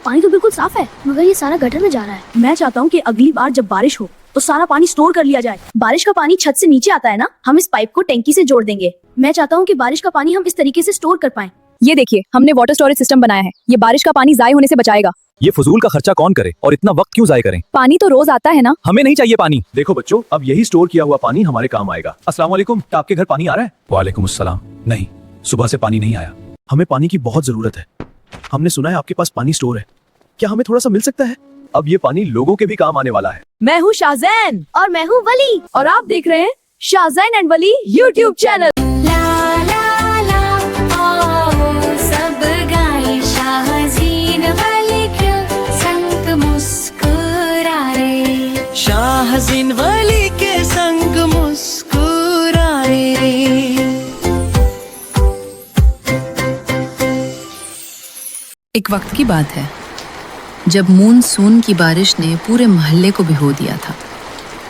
पानी तो बिल्कुल साफ है, मगर ये सारा गटर में जा रहा है। मैं चाहता हूँ कि अगली बार जब बारिश हो तो सारा पानी स्टोर कर लिया जाए। बारिश का पानी छत से नीचे आता है ना, हम इस पाइप को टैंकी से जोड़ देंगे। मैं चाहता हूँ कि बारिश का पानी हम इस तरीके से स्टोर कर पाएं। ये देखिए, हमने वाटर स्टोरेज सिस्टम बनाया है। ये बारिश का पानी जाये होने से बचाएगा। ये फजूल का खर्चा कौन करे और इतना वक्त क्यों जाया करें? पानी तो रोज आता है ना। हमें नहीं चाहिए पानी। देखो बच्चों, अब यही स्टोर किया हुआ पानी हमारे काम आएगा। अस्सलाम वालेकुम, क्या आपके घर पानी आ रहा है? वालेकुम अस्सलाम। नहीं, सुबह से पानी नहीं आया। हमें पानी की बहुत जरूरत है। हमने सुना है आपके पास पानी स्टोर है, क्या हमें थोड़ा सा मिल सकता है? अब ये पानी लोगों के भी काम आने वाला है। मैं हूँ शाहजैन और मैं हूँ वली, और आप देख रहे हैं Shahzain and Wali YouTube channel. Shahzeen Wali के संग मुस्कुराए रे। एक वक्त की बात है जब मानसून की बारिश ने पूरे मोहल्ले को भिगो दिया था।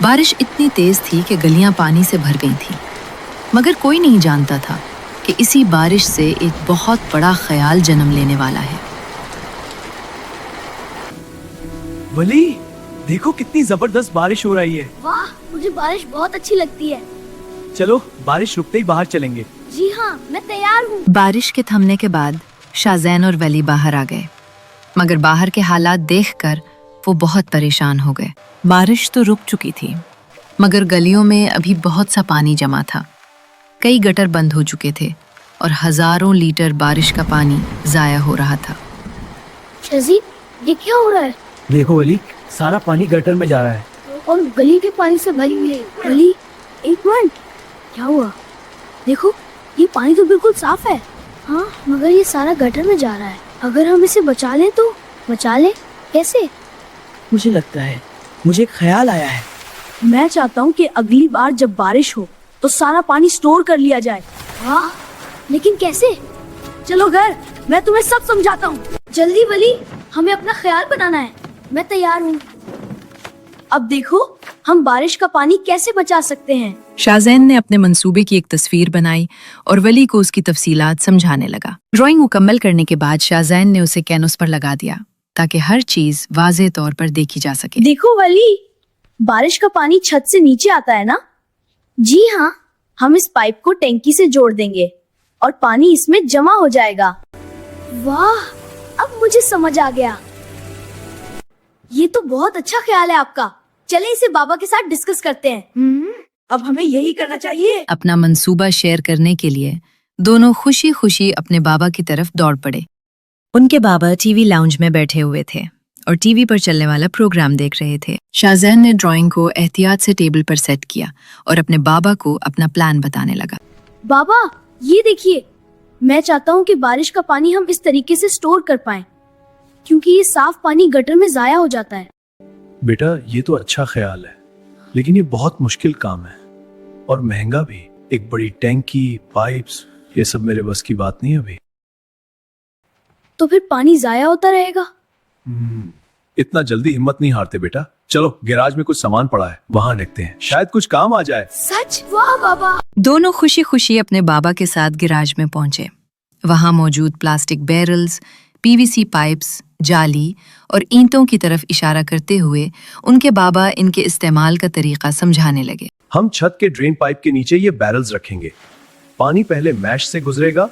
बारिश इतनी तेज थी कि गलियां पानी से भर गई थीं, मगर कोई नहीं जानता था कि इसी बारिश से एक बहुत बड़ा ख्याल जन्म लेने वाला है। वली, देखो कितनी जबरदस्त बारिश हो रही है। वाह, मुझे बारिश बहुत अच्छी लगती है। चलो बारिश रुकते ही बाहर चलेंगे। जी हाँ, मैं तैयार हूँ। बारिश के थमने के बाद शाहजैन और वली बाहर आ गए, मगर बाहर के हालात देखकर वो बहुत परेशान हो गए। बारिश तो रुक चुकी थी, मगर गलियों में अभी बहुत सा पानी जमा था। कई गटर बंद हो चुके थे और हजारों लीटर बारिश का पानी जाया हो रहा था। शजीब, ये क्या हो रहा है? देखो वली, सारा पानी गटर में जा रहा है और गली के पानी से भरी हुई है। वली, एक मिनट, क्या हुआ? देखो, ये पानी तो बिल्कुल साफ है। हाँ, मगर ये सारा गटर में जा रहा है। अगर हम इसे बचा लें तो? बचा लें कैसे? मुझे लगता है, मुझे एक ख्याल आया है। मैं चाहता हूँ कि अगली बार जब बारिश हो तो सारा पानी स्टोर कर लिया जाए। वाह, लेकिन कैसे? चलो घर, मैं तुम्हें सब समझाता हूँ। जल्दी वली, हमें अपना ख्याल बनाना है। मैं तैयार हूँ। अब देखो हम बारिश का पानी कैसे बचा सकते हैं। शाहजैन ने अपने मंसूबे की एक तस्वीर बनाई और वली को उसकी तफसीलात समझाने लगा। ड्राइंग मुकम्मल करने के बाद शाहजैन ने उसे कैनवस पर लगा दिया ताकि हर चीज वाज़ेह तौर पर देखी जा सके। देखो वली, बारिश का पानी छत से नीचे आता है ना। जी हाँ, हम इस पाइप को टैंकी से जोड़ देंगे और पानी इसमें जमा हो जाएगा। वाह, अब मुझे समझ आ गया। ये तो बहुत अच्छा ख्याल है आपका। चले इसे बाबा के साथ डिस्कस करते हैं। अब हमें यही करना चाहिए। अपना मंसूबा शेयर करने के लिए दोनों खुशी खुशी अपने बाबा की तरफ दौड़ पड़े। उनके बाबा टीवी लाउंज में बैठे हुए थे और टीवी पर चलने वाला प्रोग्राम देख रहे थे। शाहजैन ने ड्राइंग को एहतियात से टेबल पर सेट किया और अपने बाबा को अपना प्लान बताने लगा। बाबा, ये देखिए, मैं चाहता हूँ कि बारिश का पानी हम इस तरीके से स्टोर कर पाएं, क्योंकि ये साफ पानी गटर में जाया हो जाता है। बेटा, ये तो अच्छा ख्याल है, लेकिन ये बहुत मुश्किल काम है और महंगा भी। एक बड़ी टैंकी, पाइप्स, ये सब मेरे बस की बात नहीं है अभी। तो फिर पानी जाया होता रहेगा। इतना जल्दी हिम्मत नहीं हारते बेटा। चलो गैराज में कुछ सामान पड़ा है, वहाँ देखते हैं, शायद कुछ काम आ जाए। सच? वाह बाबा। दोनों खुशी खुशी अपने बाबा के साथ गैराज में पहुंचे। वहां मौजूद प्लास्टिक बैरल्स, पीवीसी पाइप्स, जाली और ईंटों की तरफ इशारा करते हुए उनके बाबा इनके इस्तेमाल का तरीका समझाने लगे। हम छत के ड्रेन पाइप के नीचे ये बैरल्स रखेंगे। पानी पहले मैश से गुजरेगा,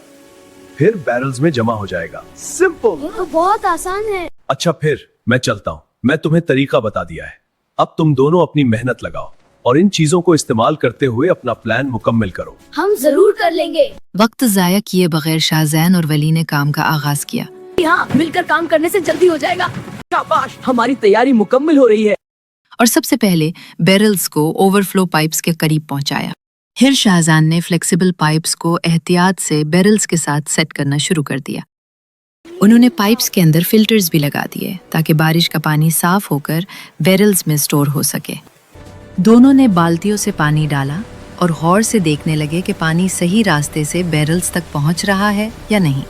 फिर बैरल्स में जमा हो जाएगा। सिंपल। ये तो बहुत आसान है। अच्छा, फिर मैं चलता हूँ। मैं तुम्हें तरीका बता दिया है, अब तुम दोनों अपनी मेहनत लगाओ और इन चीजों को इस्तेमाल करते हुए अपना प्लान मुकम्मल करो। हम जरूर कर लेंगे। वक्त जाया किए बगैर शाहजैन और वली ने काम का आगाज किया। यहाँ मिलकर काम करने से जल्दी हो जाएगा। शाबाश, हमारी तैयारी मुकम्मल हो रही है। और सबसे पहले बैरल्स को ओवरफ्लो पाइप्स के करीब पहुंचाया। फिर शाहजहान ने फ्लेक्सिबल पाइप्स को एहतियात से बैरल्स के साथ सेट करना शुरू कर दिया। उन्होंने पाइप्स के अंदर फिल्टर्स भी लगा दिए ताकि बारिश का पानी साफ होकर बैरल्स में स्टोर हो सके। दोनों ने बाल्टियों से पानी डाला और गौर से देखने लगे कि पानी सही रास्ते से बैरल्स तक पहुंच रहा है या नहीं।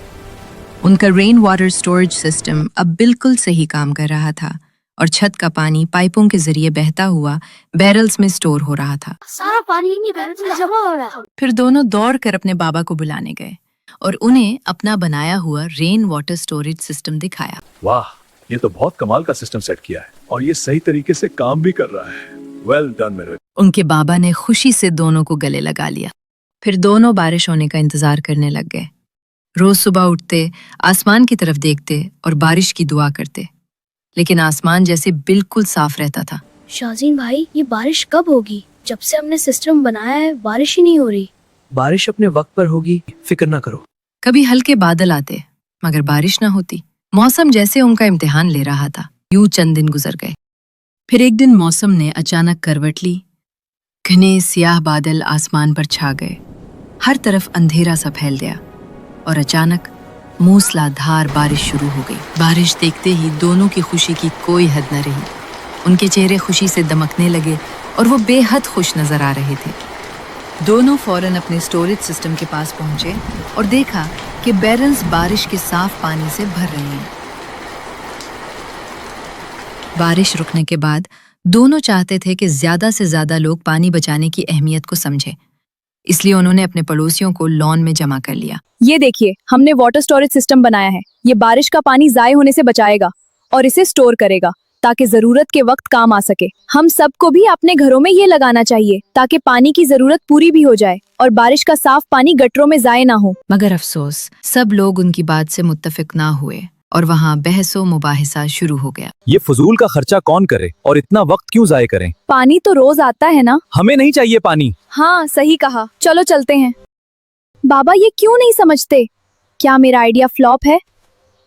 उनका रेन वाटर स्टोरेज सिस्टम अब बिल्कुल सही काम कर रहा था और छत का पानी पाइपों के जरिए बहता हुआ बैरल्स में स्टोर हो रहा था। सारा पानी इन्हीं बैरल्स में जमा हो रहा है। फिर दोनों दौड़कर अपने बाबा को बुलाने गए और उन्हें अपना बनाया हुआ रेन वाटर स्टोरेज सिस्टम दिखाया। वाह, ये तो बहुत कमाल का सिस्टम सेट किया है और ये सही तरीके से काम भी कर रहा है। वेल डन मेरे। उनके बाबा ने खुशी से दोनों को गले लगा लिया। फिर दोनों बारिश होने का इंतजार करने लग गए। रोज सुबह उठते, आसमान की तरफ देखते और बारिश की दुआ करते, लेकिन आसमान जैसे बिल्कुल साफ रहता था। शाजीन भाई, ये बारिश कब होगी? जब से हमने सिस्टम बनाया है बारिश ही नहीं हो रही। बारिश अपने वक्त पर होगी, फिक्र ना करो। कभी हल्के बादल आते मगर बारिश ना होती। मौसम जैसे उनका इम्तिहान ले रहा था। यूं चंद दिन गुजर गए। फिर एक दिन मौसम ने अचानक करवट ली। घने सियाह बादल आसमान पर छा गए। हर तरफ अंधेरा सा फैल गया और अचानक मूसलाधार बारिश शुरू हो गई। बारिश देखते ही दोनों की खुशी की कोई हद न रही। उनके चेहरे खुशी से दमकने लगे और वो बेहद खुश नजर आ रहे थे। दोनों फौरन अपने स्टोरेज सिस्टम के पास पहुंचे और देखा कि बैरल्स बारिश के साफ पानी से भर रहे हैं। बारिश रुकने के बाद दोनों चाहते थे कि ज्यादा से ज्यादा लोग पानी बचाने की अहमियत को समझें। इसलिए उन्होंने अपने पड़ोसियों को लॉन में जमा कर लिया। ये देखिए, हमने वाटर स्टोरेज सिस्टम बनाया है। ये बारिश का पानी ज़ाय होने से बचाएगा और इसे स्टोर करेगा ताकि जरूरत के वक्त काम आ सके। हम सबको भी अपने घरों में ये लगाना चाहिए ताकि पानी की जरूरत पूरी भी हो जाए और बारिश का साफ पानी गटरों में ज़ाय ना हो। मगर अफसोस, सब लोग उनकी बात से मुत्तफिक ना हुए और वहाँ बहसो मुबाहिसा शुरू हो गया। ये फजूल का खर्चा कौन करे और इतना वक्त क्यों जाया करें? पानी तो रोज आता है ना। हमें नहीं चाहिए पानी। हाँ, सही कहा। चलो चलते हैं। बाबा ये क्यों नहीं समझते? क्या मेरा आइडिया फ्लॉप है?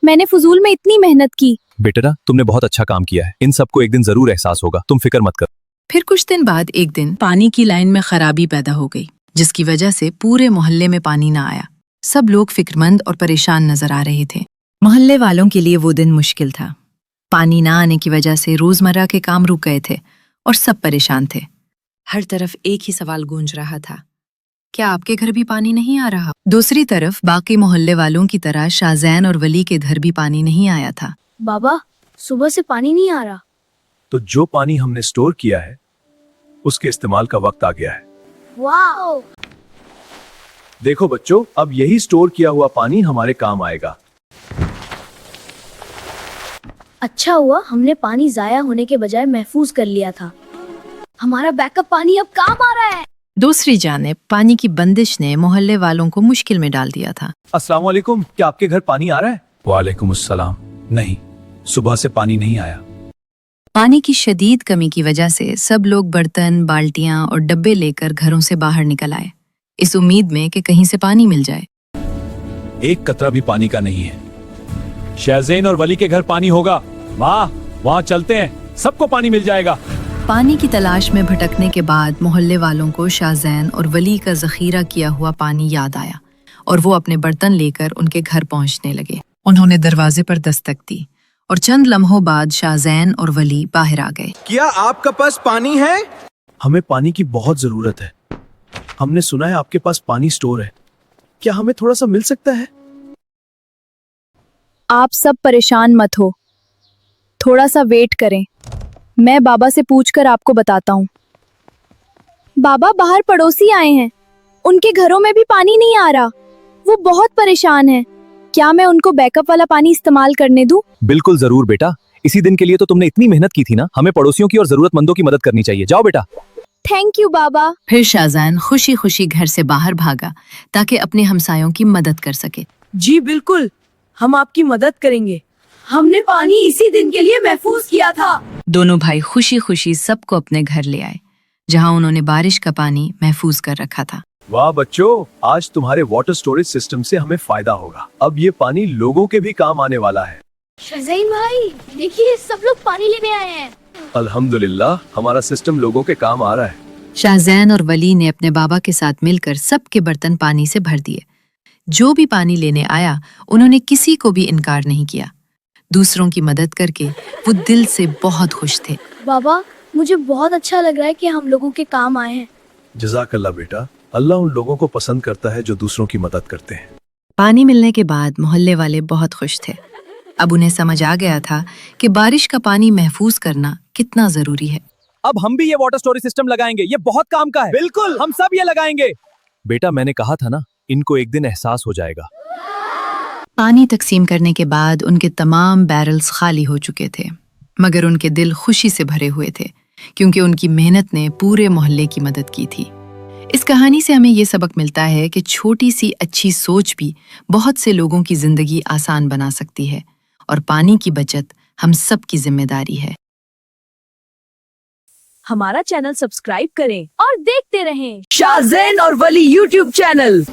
मैंने फजूल में इतनी मेहनत की। बेटा, तुमने बहुत अच्छा काम किया है। इन सबको एक दिन जरूर एहसास होगा, तुम फिक्र मत करो। फिर कुछ दिन बाद एक दिन पानी की लाइन में खराबी पैदा हो गई, जिसकी वजह से पूरे मोहल्ले में पानी ना आया। सब लोग फिक्रमंद और परेशान नजर आ रहे थे। मोहल्ले वालों के लिए वो दिन मुश्किल था। पानी ना आने की वजह से रोजमर्रा के काम रुक गए थे और सब परेशान थे। हर तरफ एक ही सवाल गूंज रहा था, क्या आपके घर भी पानी नहीं आ रहा? दूसरी तरफ बाकी मोहल्ले वालों की तरह शाहजैन और वली के घर भी पानी नहीं आया था। बाबा, सुबह से पानी नहीं आ रहा। तो जो पानी हमने स्टोर किया है उसके इस्तेमाल का वक्त आ गया है। वाओ! देखो बच्चों, अब यही स्टोर किया हुआ पानी हमारे काम आएगा। अच्छा हुआ हमने पानी जाया होने के बजाय महफूज कर लिया था। हमारा बैकअप पानी अब काम आ रहा है। दूसरी जानिब पानी की बंदिश ने मोहल्ले वालों को मुश्किल में डाल दिया था। अस्सलाम वालेकुम, क्या आपके घर पानी आ रहा है? वालेकुम अस्सलाम। नहीं, सुबह से पानी नहीं आया। पानी की शदीद कमी की वजह से सब लोग बर्तन, बाल्टियां और डब्बे लेकर घरों से बाहर निकल आए, इस उम्मीद में कि कहीं से पानी मिल जाए। एक कतरा भी पानी का नहीं है। शाहजैन और वली के घर पानी होगा। वाह, वहाँ चलते हैं, सबको पानी मिल जाएगा। पानी की तलाश में भटकने के बाद मोहल्ले वालों को शाहजैन और वली का जखीरा किया हुआ पानी याद आया और वो अपने बर्तन लेकर उनके घर पहुंचने लगे। उन्होंने दरवाजे पर दस्तक दी और चंद लम्हों बाद शाहजैन और वली बाहर आ गए। क्या आपके पास पानी है? हमें पानी की बहुत जरूरत है। हमने सुना है आपके पास पानी स्टोर है। क्या हमें थोड़ा सा मिल सकता है? आप सब परेशान मत हो, थोड़ा सा वेट करें। मैं बाबा से पूछकर आपको बताता हूँ। बाबा, बाहर पड़ोसी आए हैं, उनके घरों में भी पानी नहीं आ रहा। वो बहुत परेशान हैं। क्या मैं उनको बैकअप वाला पानी इस्तेमाल करने दूं? बिल्कुल जरूर बेटा, इसी दिन के लिए तो तुमने इतनी मेहनत की थी ना। हमें पड़ोसियों की और जरूरतमंदों की मदद करनी चाहिए। जाओ बेटा। थैंक यू बाबा। फिर शाहजैन खुशी खुशी घर से बाहर भागा ताकि अपने हमसायों की मदद कर सके। जी बिल्कुल, हम आपकी मदद करेंगे। हमने पानी इसी दिन के लिए महफूज किया था। दोनों भाई खुशी खुशी सबको अपने घर ले आए, जहां उन्होंने बारिश का पानी महफूज कर रखा था। वाह बच्चों, आज तुम्हारे वाटर स्टोरेज सिस्टम से हमें फायदा होगा। अब ये पानी लोगों के भी काम आने वाला है। शाहजैन भाई, देखिए सब लोग पानी लेने आए हैं। अल्हम्दुलिल्लाह, हमारा सिस्टम लोगों के काम आ रहा है। शाहजैन और वली ने अपने बाबा के साथ मिलकर सबके बर्तन पानी से भर दिए। जो भी पानी लेने आया उन्होंने किसी को भी इनकार नहीं किया। दूसरों की मदद करके वो दिल से बहुत खुश थे। बाबा, मुझे बहुत अच्छा लग रहा है कि हम लोगों के काम आए हैं। जज़ाकल्लाह बेटा, अल्लाह उन लोगों को पसंद करता है जो दूसरों की मदद करते हैं। पानी मिलने के बाद मोहल्ले वाले बहुत खुश थे। अब उन्हें समझ आ गया था कि बारिश का पानी महफूज करना कितना जरूरी है। अब हम भी ये वाटर स्टोरेज सिस्टम लगाएंगे, ये बहुत काम का है। बिल्कुल, हम सब ये लगाएंगे। बेटा, मैंने कहा था ना, इनको एक दिन एहसास हो जाएगा। पानी तकसीम करने के बाद उनके तमाम बैरल्स खाली हो चुके थे, मगर उनके दिल खुशी से भरे हुए थे क्योंकि उनकी मेहनत ने पूरे मोहल्ले की मदद की थी। इस कहानी से हमें ये सबक मिलता है कि छोटी सी अच्छी सोच भी बहुत से लोगों की जिंदगी आसान बना सकती है और पानी की बचत हम सब की जिम्मेदारी है। हमारा चैनल सब्सक्राइब करें और देखते रहें शाज़ेन और वली यूट्यूब चैनल।